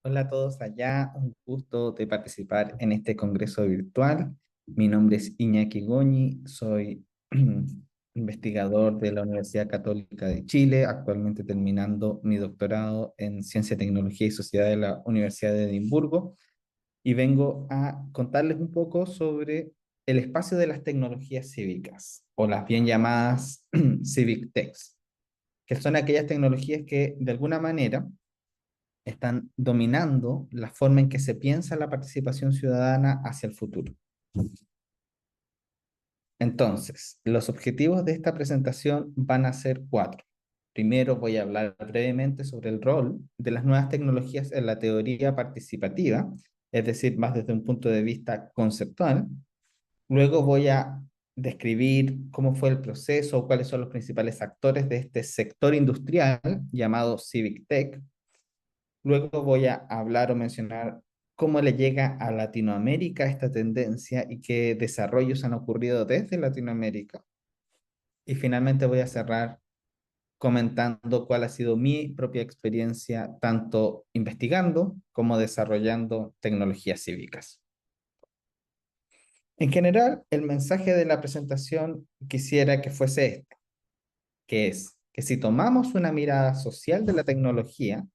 Hola a todos allá, un gusto de participar en este congreso virtual. Mi nombre es Iñaki Goñi, soy investigador de la Universidad Católica de Chile, actualmente terminando mi doctorado en Ciencia, Tecnología y Sociedad de la Universidad de Edimburgo y vengo a contarles un poco sobre el espacio de las tecnologías cívicas o las bien llamadas civic techs, que son aquellas tecnologías que de alguna manera están dominando la forma en que se piensa la participación ciudadana hacia el futuro. Entonces, los objetivos de esta presentación van a ser cuatro. Primero voy a hablar brevemente sobre el rol de las nuevas tecnologías en la teoría participativa, es decir, más desde un punto de vista conceptual. Luego voy a describir cómo fue el proceso o cuáles son los principales actores de este sector industrial llamado Civic Tech. Luego voy a hablar o mencionar cómo le llega a Latinoamérica esta tendencia y qué desarrollos han ocurrido desde Latinoamérica. Y finalmente voy a cerrar comentando cuál ha sido mi propia experiencia tanto investigando como desarrollando tecnologías cívicas. En general, el mensaje de la presentación quisiera que fuese este, que es que si tomamos una mirada social de la tecnología,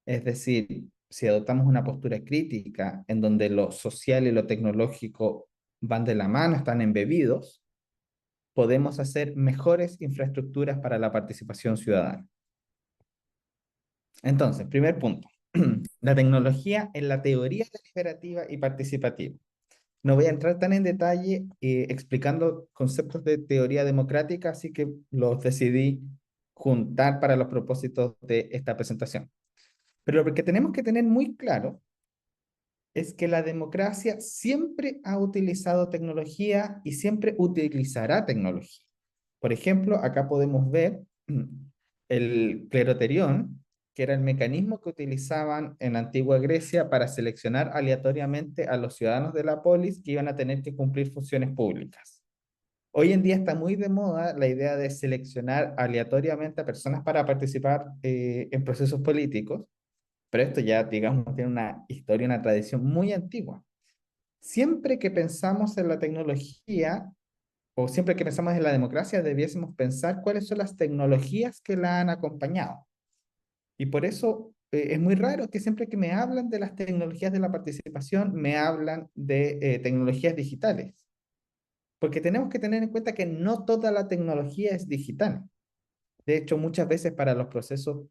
es decir, si adoptamos una postura crítica en donde lo social y lo tecnológico van de la mano, están embebidos, podemos hacer mejores infraestructuras para la participación ciudadana. Entonces, primer punto, la tecnología en la teoría deliberativa y participativa. No voy a entrar tan en detalle explicando conceptos de teoría democrática, así que los decidí juntar para los propósitos de esta presentación. Pero lo que tenemos que tener muy claro es que la democracia siempre ha utilizado tecnología y siempre utilizará tecnología. Por ejemplo, acá podemos ver el cleroterión, que era el mecanismo que utilizaban en la antigua Grecia para seleccionar aleatoriamente a los ciudadanos de la polis que iban a tener que cumplir funciones públicas. Hoy en día está muy de moda la idea de seleccionar aleatoriamente a personas para participar en procesos políticos, pero esto ya, digamos, tiene una historia, una tradición muy antigua. Siempre que pensamos en la tecnología o siempre que pensamos en la democracia, debiésemos pensar cuáles son las tecnologías que la han acompañado. Y por eso es muy raro que siempre que me hablan de las tecnologías de la participación, me hablan de tecnologías digitales. Porque tenemos que tener en cuenta que no toda la tecnología es digital. De hecho, muchas veces para los procesos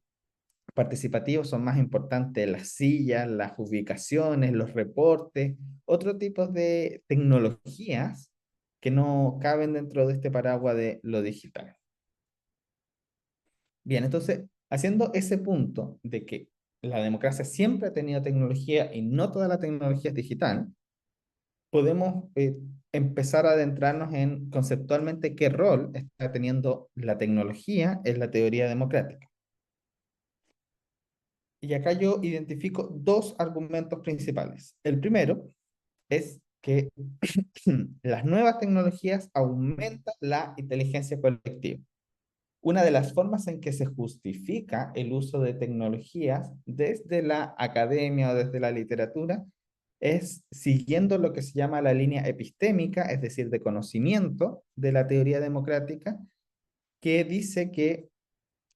participativos son más importantes las sillas, las ubicaciones, los reportes, otro tipo de tecnologías que no caben dentro de este paraguas de lo digital. Bien, entonces, haciendo ese punto de que la democracia siempre ha tenido tecnología y no toda la tecnología es digital, podemos empezar a adentrarnos en conceptualmente qué rol está teniendo la tecnología en la teoría democrática. Y acá yo identifico dos argumentos principales. El primero es que las nuevas tecnologías aumentan la inteligencia colectiva. Una de las formas en que se justifica el uso de tecnologías desde la academia o desde la literatura es siguiendo lo que se llama la línea epistémica, es decir, de conocimiento de la teoría democrática, que dice que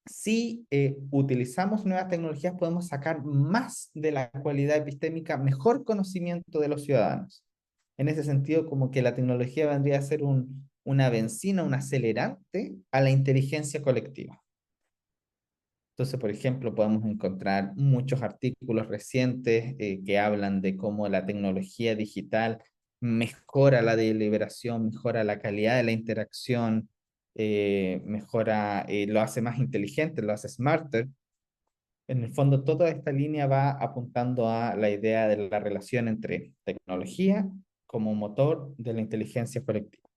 si utilizamos nuevas tecnologías podemos sacar más de la cualidad epistémica, mejor conocimiento de los ciudadanos. En ese sentido, como que la tecnología vendría a ser una benzina, un acelerante a la inteligencia colectiva. Entonces, por ejemplo, podemos encontrar muchos artículos recientes que hablan de cómo la tecnología digital mejora la deliberación, mejora la calidad de la interacción, mejora, lo hace más inteligente, lo hace smarter. En el fondo, toda esta línea va apuntando a la idea de la relación entre tecnología como motor de la inteligencia colectiva.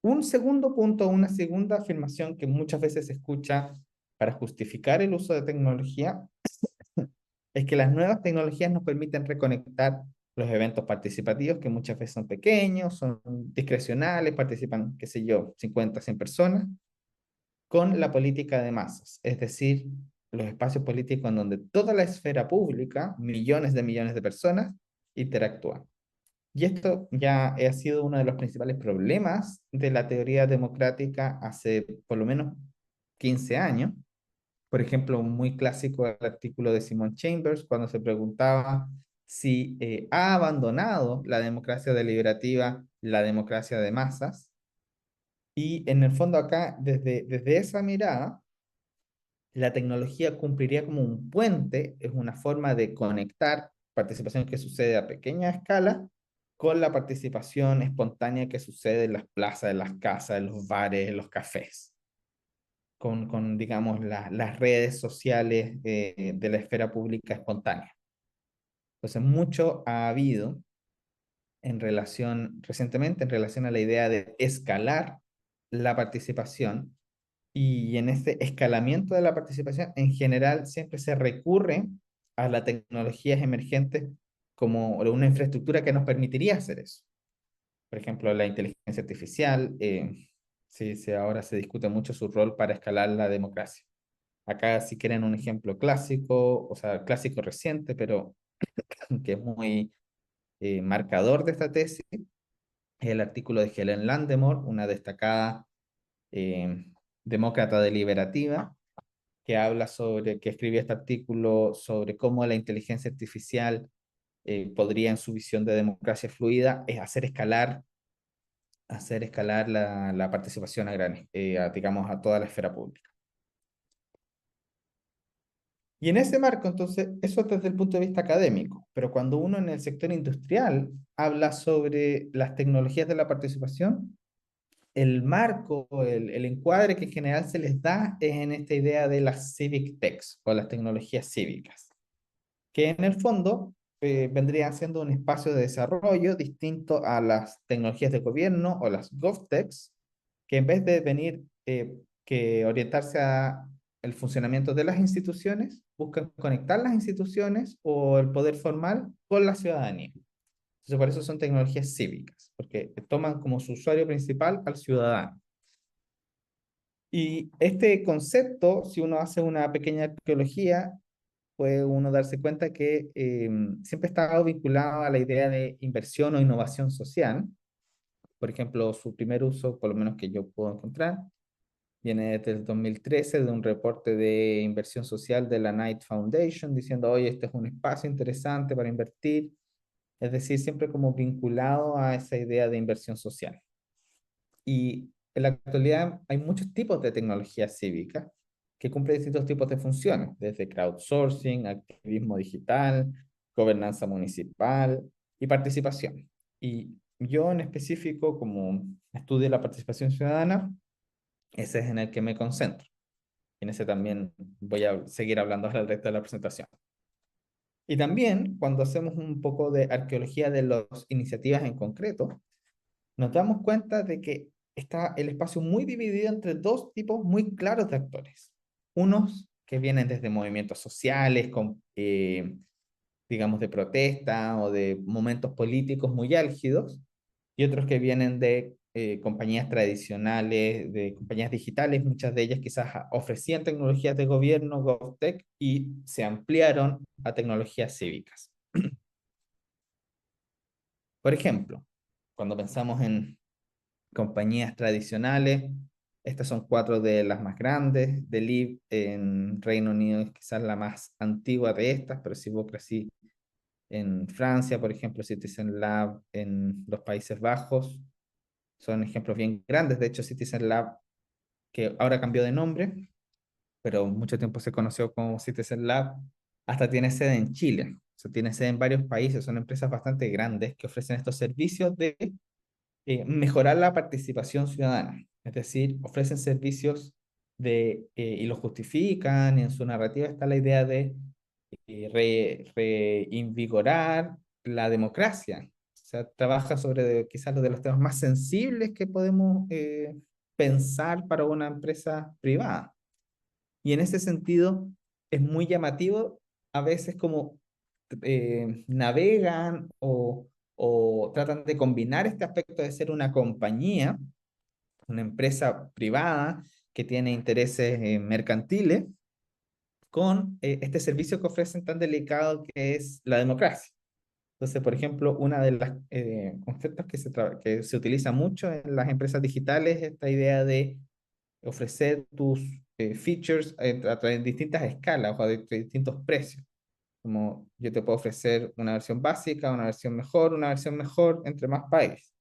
Un segundo punto, una segunda afirmación que muchas veces se escucha para justificar el uso de tecnología es que las nuevas tecnologías nos permiten reconectar los eventos participativos que muchas veces son pequeños, son discrecionales, participan, qué sé yo, 50, 100 personas, con la política de masas. Es decir, los espacios políticos en donde toda la esfera pública, millones de personas, interactúan. Y esto ya ha sido uno de los principales problemas de la teoría democrática hace por lo menos 15 años. Por ejemplo, un muy clásico el artículo de Simon Chambers cuando se preguntaba si ha abandonado la democracia deliberativa la democracia de masas. Y en el fondo acá, desde esa mirada, la tecnología cumpliría como un puente, es una forma de conectar participación que sucede a pequeña escala con la participación espontánea que sucede en las plazas, en las casas, en los bares, en los cafés, con digamos, las redes sociales de la esfera pública espontánea. Entonces, mucho ha habido recientemente, en relación a la idea de escalar la participación. Y en este escalamiento de la participación, en general, siempre se recurre a las tecnologías emergentes como una infraestructura que nos permitiría hacer eso. Por ejemplo, la inteligencia artificial, sí, ahora se discute mucho su rol para escalar la democracia. Acá, si quieren un ejemplo clásico, o sea, clásico reciente, pero que es muy marcador de esta tesis, es el artículo de Helen Landemore, una destacada eh, demócrata deliberativa, que escribió este artículo sobre cómo la inteligencia artificial podría, en su visión de democracia fluida, es hacer escalar la participación digamos, a toda la esfera pública. Y en ese marco, entonces, eso desde el punto de vista académico, pero cuando uno en el sector industrial habla sobre las tecnologías de la participación, el marco, el encuadre que en general se les da es en esta idea de las civic techs o las tecnologías cívicas, que en el fondo vendría siendo un espacio de desarrollo distinto a las tecnologías de gobierno o las GovTechs, que en vez de que orientarse a el funcionamiento de las instituciones, buscan conectar las instituciones o el poder formal con la ciudadanía. Entonces, por eso son tecnologías cívicas, porque toman como su usuario principal al ciudadano. Y este concepto, si uno hace una pequeña arqueología, puede uno darse cuenta que siempre ha estado vinculado a la idea de inversión o innovación social. Por ejemplo, su primer uso, por lo menos que yo puedo encontrar, viene desde el 2013 de un reporte de inversión social de la Knight Foundation diciendo, oye, este es un espacio interesante para invertir. Es decir, siempre como vinculado a esa idea de inversión social. Y en la actualidad hay muchos tipos de tecnologías cívicas que cumplen distintos tipos de funciones, desde crowdsourcing, activismo digital, gobernanza municipal y participación. Y yo en específico, como estudio la participación ciudadana, ese es en el que me concentro. Y en ese también voy a seguir hablando al resto de la presentación. Y también, cuando hacemos un poco de arqueología de las iniciativas en concreto, nos damos cuenta de que está el espacio muy dividido entre dos tipos muy claros de actores. Unos que vienen desde movimientos sociales, digamos, de protesta o de momentos políticos muy álgidos, y otros que vienen de compañías tradicionales, de compañías digitales, muchas de ellas quizás ofrecían tecnologías de gobierno, GovTech, y se ampliaron a tecnologías cívicas. Por ejemplo, cuando pensamos en compañías tradicionales. Estas son cuatro de las más grandes. Deliv en Reino Unido es quizás la más antigua de estas, pero Sibocracy en Francia, por ejemplo, Citizen Lab en los Países Bajos, son ejemplos bien grandes. De hecho, Citizen Lab, que ahora cambió de nombre, pero mucho tiempo se conoció como Citizen Lab, hasta tiene sede en Chile. O sea, tiene sede en varios países, son empresas bastante grandes que ofrecen estos servicios de mejorar la participación ciudadana, es decir, ofrecen servicios y lo justifican, y en su narrativa está la idea de reinvigorar la democracia. O sea, trabaja sobre quizás los de los temas más sensibles que podemos pensar para una empresa privada. Y en ese sentido es muy llamativo a veces como navegan o tratan de combinar este aspecto de ser una compañía, una empresa privada que tiene intereses mercantiles, con este servicio que ofrecen tan delicado que es la democracia. Entonces, por ejemplo, una de los conceptos que se utiliza mucho en las empresas digitales es esta idea de ofrecer tus features a través de distintas escalas o de distintos precios. Como yo te puedo ofrecer una versión básica, una versión mejor entre más países.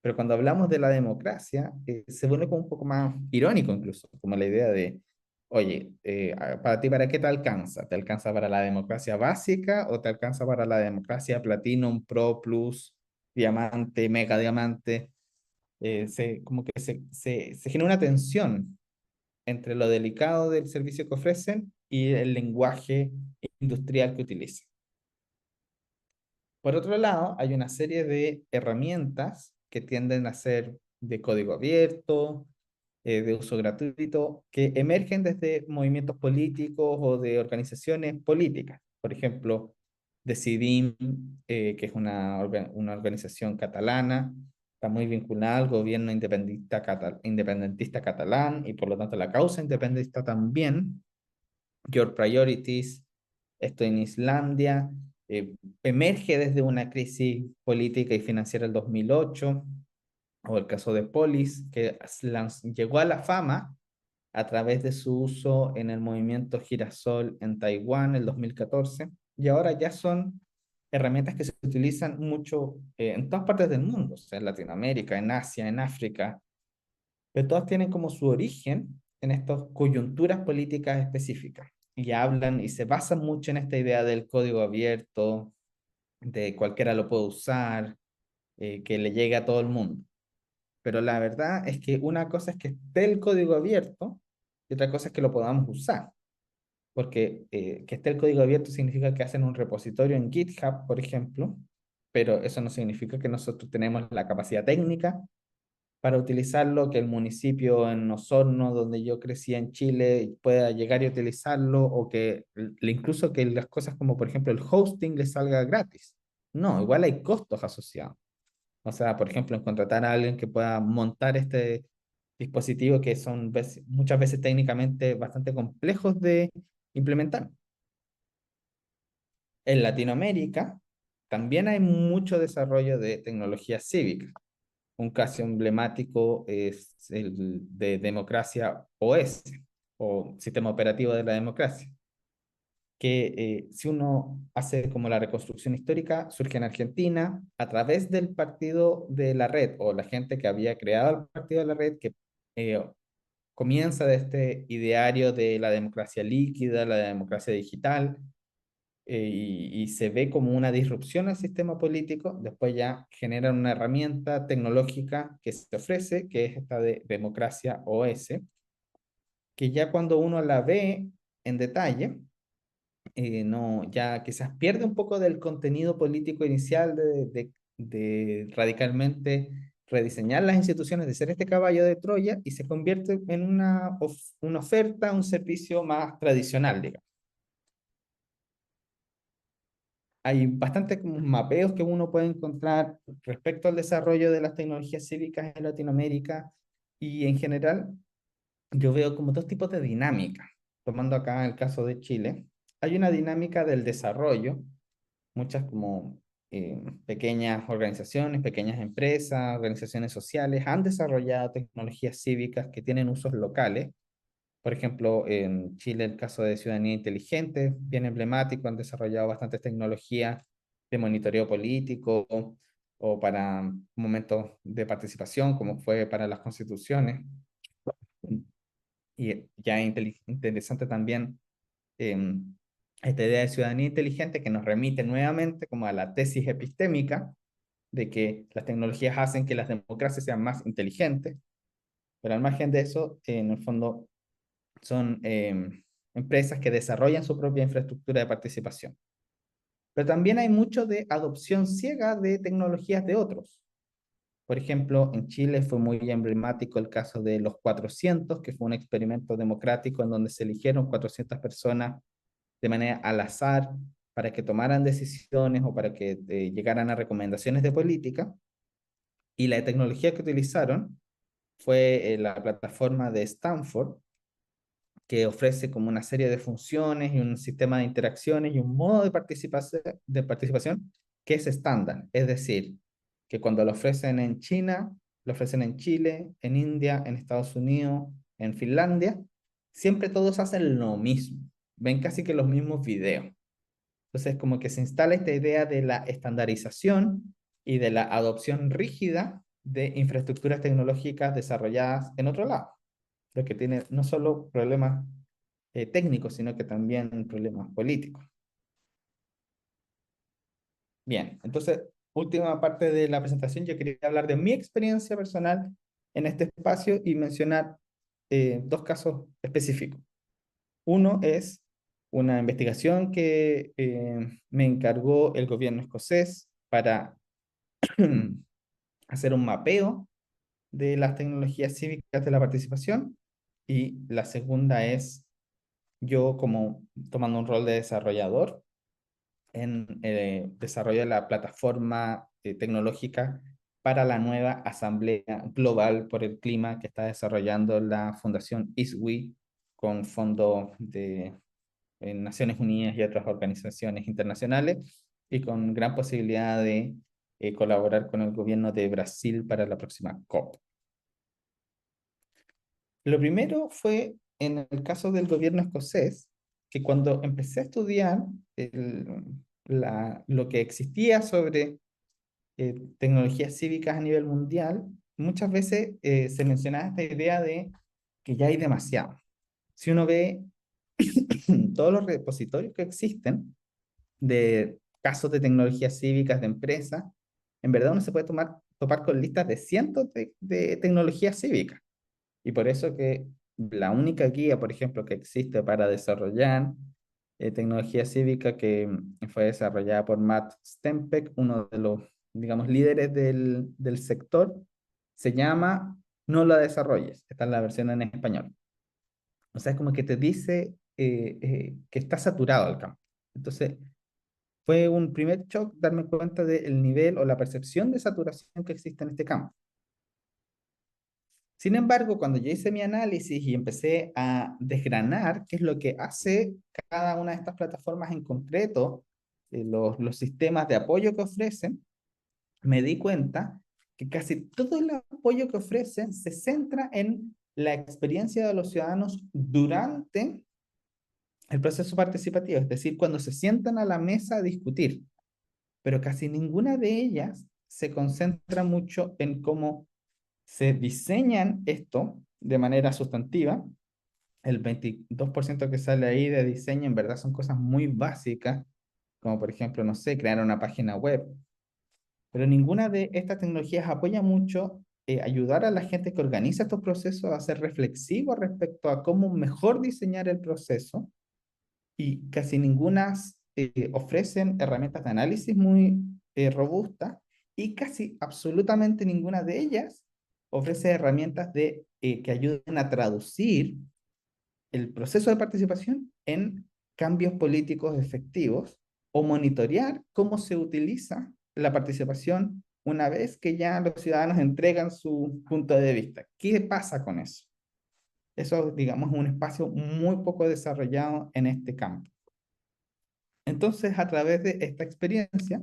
Pero cuando hablamos de la democracia, se vuelve como un poco más irónico incluso, como la idea de, oye, para ti, ¿para qué te alcanza? ¿Te alcanza para la democracia básica o te alcanza para la democracia Platinum, Pro, Plus, Diamante, Mega Diamante? Como que se genera una tensión entre lo delicado del servicio que ofrecen y el lenguaje industrial que utilizan. Por otro lado, hay una serie de herramientas que tienden a ser de código abierto, de uso gratuito, que emergen desde movimientos políticos o de organizaciones políticas. Por ejemplo, Decidim, que es una organización catalana, está muy vinculada al gobierno independentista catalán y por lo tanto la causa independentista también. Your Priorities, esto en Islandia, emerge desde una crisis política y financiera del 2008, o el caso de Polis, que llegó a la fama a través de su uso en el movimiento Girasol en Taiwán en el 2014, y ahora ya son herramientas que se utilizan mucho en todas partes del mundo, o sea, en Latinoamérica, en Asia, en África, pero todas tienen como su origen en estas coyunturas políticas específicas y hablan y se basan mucho en esta idea del código abierto, de cualquiera lo puede usar, que le llegue a todo el mundo. Pero la verdad es que una cosa es que esté el código abierto y otra cosa es que lo podamos usar. Porque que esté el código abierto significa que hacen un repositorio en GitHub, por ejemplo, pero eso no significa que nosotros tenemos la capacidad técnica para utilizarlo, que el municipio en Osorno, donde yo crecí en Chile, pueda llegar y utilizarlo, o que incluso que las cosas como por ejemplo el hosting les salga gratis. No, igual hay costos asociados. O sea, por ejemplo, en contratar a alguien que pueda montar este dispositivo que son muchas veces técnicamente bastante complejos de implementar. En Latinoamérica también hay mucho desarrollo de tecnología cívica. Un caso emblemático es el de Democracia OS, o Sistema Operativo de la Democracia, que si uno hace como la reconstrucción histórica, surge en Argentina a través del partido de la red, o la gente que había creado el partido de la red, que eh, comienza de este ideario de la democracia líquida, la democracia digital, y se ve como una disrupción al sistema político, después ya generan una herramienta tecnológica que se ofrece, que es esta de Democracia OS, que ya cuando uno la ve en detalle, no, ya quizás pierde un poco del contenido político inicial de radicalmente rediseñar las instituciones, de ser este caballo de Troya, y se convierte en una oferta, un servicio más tradicional, digamos. Hay bastantes como mapeos que uno puede encontrar respecto al desarrollo de las tecnologías cívicas en Latinoamérica, y en general yo veo como dos tipos de dinámica. Tomando acá el caso de Chile, hay una dinámica del desarrollo, muchas como pequeñas organizaciones, pequeñas empresas, organizaciones sociales han desarrollado tecnologías cívicas que tienen usos locales. Por ejemplo, en Chile el caso de Ciudadanía Inteligente, bien emblemático, han desarrollado bastantes tecnologías de monitoreo político o para momentos de participación, como fue para las constituciones. Y ya interesante también eh, esta idea de ciudadanía inteligente que nos remite nuevamente como a la tesis epistémica de que las tecnologías hacen que las democracias sean más inteligentes, pero al margen de eso, en el fondo son empresas que desarrollan su propia infraestructura de participación. Pero también hay mucho de adopción ciega de tecnologías de otros. Por ejemplo, en Chile fue muy emblemático el caso de los 400, que fue un experimento democrático en donde se eligieron 400 personas de manera al azar para que tomaran decisiones o para que llegaran a recomendaciones de política. Y la tecnología que utilizaron fue la plataforma de Stanford, que ofrece como una serie de funciones y un sistema de interacciones y un modo de participación que es estándar. Es decir, que cuando lo ofrecen en China, lo ofrecen en Chile, en India, en Estados Unidos, en Finlandia, siempre todos hacen lo mismo. Ven casi que los mismos videos. Entonces, como que se instala esta idea de la estandarización y de la adopción rígida de infraestructuras tecnológicas desarrolladas en otro lado, lo que tiene no solo problemas técnicos, sino que también problemas políticos. Bien, entonces, última parte de la presentación, yo quería hablar de mi experiencia personal en este espacio y mencionar dos casos específicos. Uno es una investigación que me encargó el gobierno escocés para hacer un mapeo de las tecnologías cívicas de la participación. Y la segunda es yo como tomando un rol de desarrollador en desarrollo de la plataforma tecnológica para la nueva Asamblea Global por el Clima que está desarrollando la Fundación ISWI con fondos de Naciones Unidas y otras organizaciones internacionales y con gran posibilidad de colaborar con el gobierno de Brasil para la próxima COP. Lo primero fue en el caso del gobierno escocés, que cuando empecé a estudiar lo que existía sobre tecnologías cívicas a nivel mundial, muchas veces se mencionaba esta idea de que ya hay demasiado. Si uno ve todos los repositorios que existen de casos de tecnologías cívicas de empresas, en verdad uno se puede topar con listas de cientos de tecnologías cívicas. Y por eso que la única guía, por ejemplo, que existe para desarrollar tecnología cívica que fue desarrollada por Matt Stempek, uno de los, digamos, líderes del sector, se llama No la desarrolles. Está en la versión en español. O sea, es como que te dice que está saturado el campo. Entonces, fue un primer shock darme cuenta del nivel o la percepción de saturación que existe en este campo. Sin embargo, cuando yo hice mi análisis y empecé a desgranar qué es lo que hace cada una de estas plataformas en concreto, los sistemas de apoyo que ofrecen, me di cuenta que casi todo el apoyo que ofrecen se centra en la experiencia de los ciudadanos durante el proceso participativo, es decir, cuando se sientan a la mesa a discutir, pero casi ninguna de ellas se concentra mucho en cómo se diseñan esto de manera sustantiva. El 22% que sale ahí de diseño en verdad son cosas muy básicas, como por ejemplo, no sé, crear una página web. Pero ninguna de estas tecnologías apoya mucho ayudar a la gente que organiza estos procesos a ser reflexivo respecto a cómo mejor diseñar el proceso y casi ninguna ofrecen herramientas de análisis muy robustas y casi absolutamente ninguna de ellas ofrece herramientas que ayuden a traducir el proceso de participación en cambios políticos efectivos o monitorear cómo se utiliza la participación una vez que ya los ciudadanos entregan su punto de vista. ¿Qué pasa con eso? Eso, digamos, es un espacio muy poco desarrollado en este campo. Entonces, a través de esta experiencia,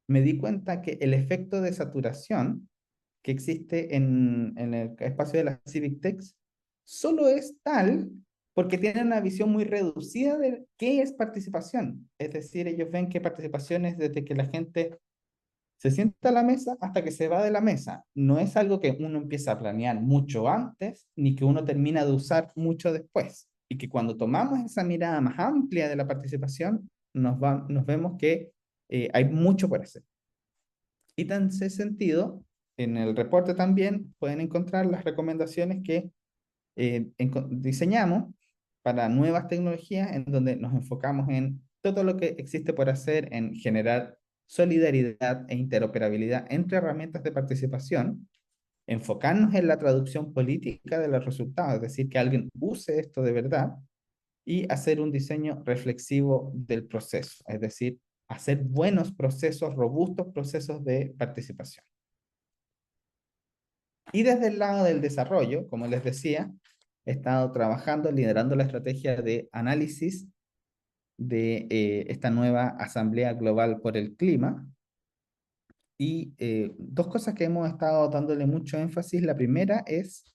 me di cuenta que el efecto de saturación que existe en el espacio de las Civic Techs solo es tal porque tienen una visión muy reducida de qué es participación. Es decir, ellos ven que participación es desde que la gente se sienta a la mesa hasta que se va de la mesa. No es algo que uno empieza a planear mucho antes, ni que uno termina de usar mucho después. Y que cuando tomamos esa mirada más amplia de la participación, nos vemos que hay mucho por hacer. Y en ese sentido, en el reporte también pueden encontrar las recomendaciones que diseñamos para nuevas tecnologías en donde nos enfocamos en todo lo que existe por hacer, en generar solidaridad e interoperabilidad entre herramientas de participación, enfocarnos en la traducción política de los resultados, es decir, que alguien use esto de verdad y hacer un diseño reflexivo del proceso, es decir, hacer buenos procesos, robustos procesos de participación. Y desde el lado del desarrollo, como les decía, he estado trabajando, liderando la estrategia de análisis de esta nueva Asamblea Global por el Clima. Y dos cosas que hemos estado dándole mucho énfasis. La primera es,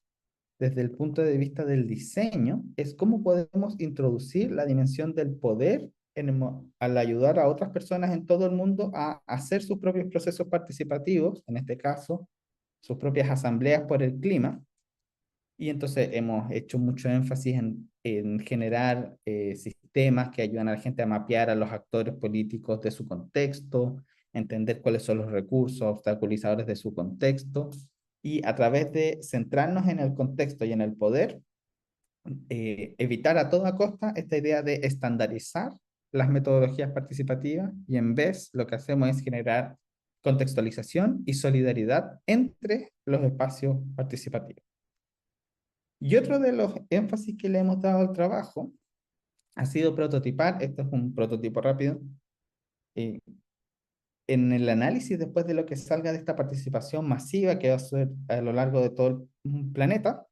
desde el punto de vista del diseño, es cómo podemos introducir la dimensión del poder al ayudar a otras personas en todo el mundo a hacer sus propios procesos participativos, en este caso, sus propias asambleas por el clima. Y entonces hemos hecho mucho énfasis en generar sistemas que ayudan a la gente a mapear a los actores políticos de su contexto, entender cuáles son los recursos obstaculizadores de su contexto, y a través de centrarnos en el contexto y en el poder, evitar a toda costa esta idea de estandarizar las metodologías participativas, y en vez lo que hacemos es generar contextualización y solidaridad entre los espacios participativos. Y otro de los énfasis que le hemos dado al trabajo ha sido prototipar. Esto es un prototipo rápido. eh, en el análisis después de lo que salga de esta participación masiva que va a ser a lo largo de todo el planeta,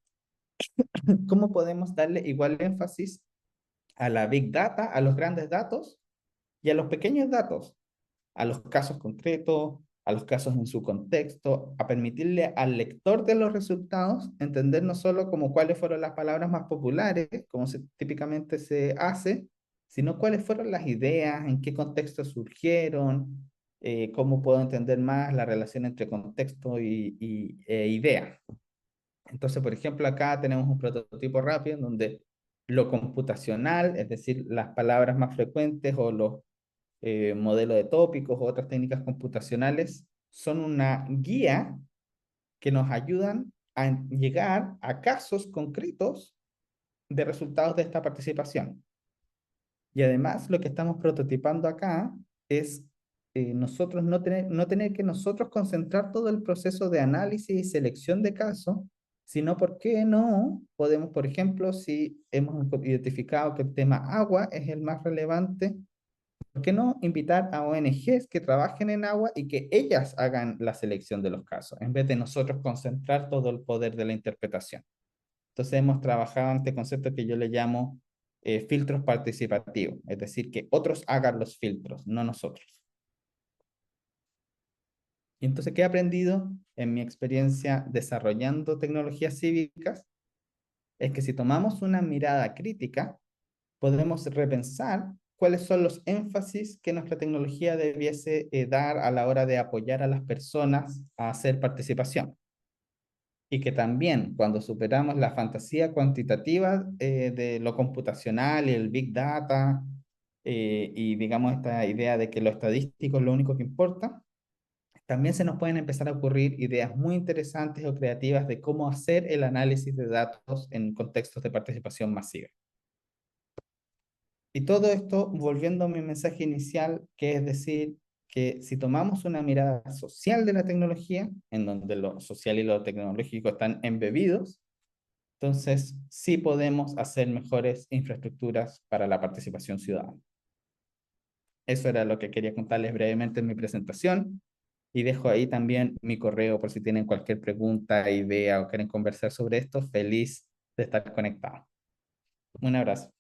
¿cómo podemos darle igual énfasis a la Big Data, a los grandes datos y a los pequeños datos, a los casos concretos, a los casos en su contexto, a permitirle al lector de los resultados entender no solo como cuáles fueron las palabras más populares, como típicamente se hace, sino cuáles fueron las ideas, en qué contexto surgieron, cómo puedo entender más la relación entre contexto e idea. Entonces, por ejemplo, acá tenemos un prototipo rápido en donde lo computacional, es decir, las palabras más frecuentes o los modelos de tópicos o otras técnicas computacionales, son una guía que nos ayudan a llegar a casos concretos de resultados de esta participación. Y además lo que estamos prototipando acá es nosotros no tener que nosotros concentrar todo el proceso de análisis y selección de casos, sino por qué no podemos, por ejemplo, si hemos identificado que el tema agua es el más relevante, ¿por qué no invitar a ONGs que trabajen en agua y que ellas hagan la selección de los casos, en vez de nosotros concentrar todo el poder de la interpretación? Entonces hemos trabajado en este concepto que yo le llamo filtros participativos, es decir, que otros hagan los filtros, no nosotros. Y entonces, ¿qué he aprendido en mi experiencia desarrollando tecnologías cívicas? Es que si tomamos una mirada crítica, podemos repensar cuáles son los énfasis que nuestra tecnología debiese dar a la hora de apoyar a las personas a hacer participación. Y que también cuando superamos la fantasía cuantitativa de lo computacional y el big data, y digamos esta idea de que lo estadístico es lo único que importa, también se nos pueden empezar a ocurrir ideas muy interesantes o creativas de cómo hacer el análisis de datos en contextos de participación masiva. Y todo esto volviendo a mi mensaje inicial, que es decir, que si tomamos una mirada social de la tecnología, en donde lo social y lo tecnológico están embebidos, entonces sí podemos hacer mejores infraestructuras para la participación ciudadana. Eso era lo que quería contarles brevemente en mi presentación, y dejo ahí también mi correo por si tienen cualquier pregunta, idea o quieren conversar sobre esto. Feliz de estar conectado. Un abrazo.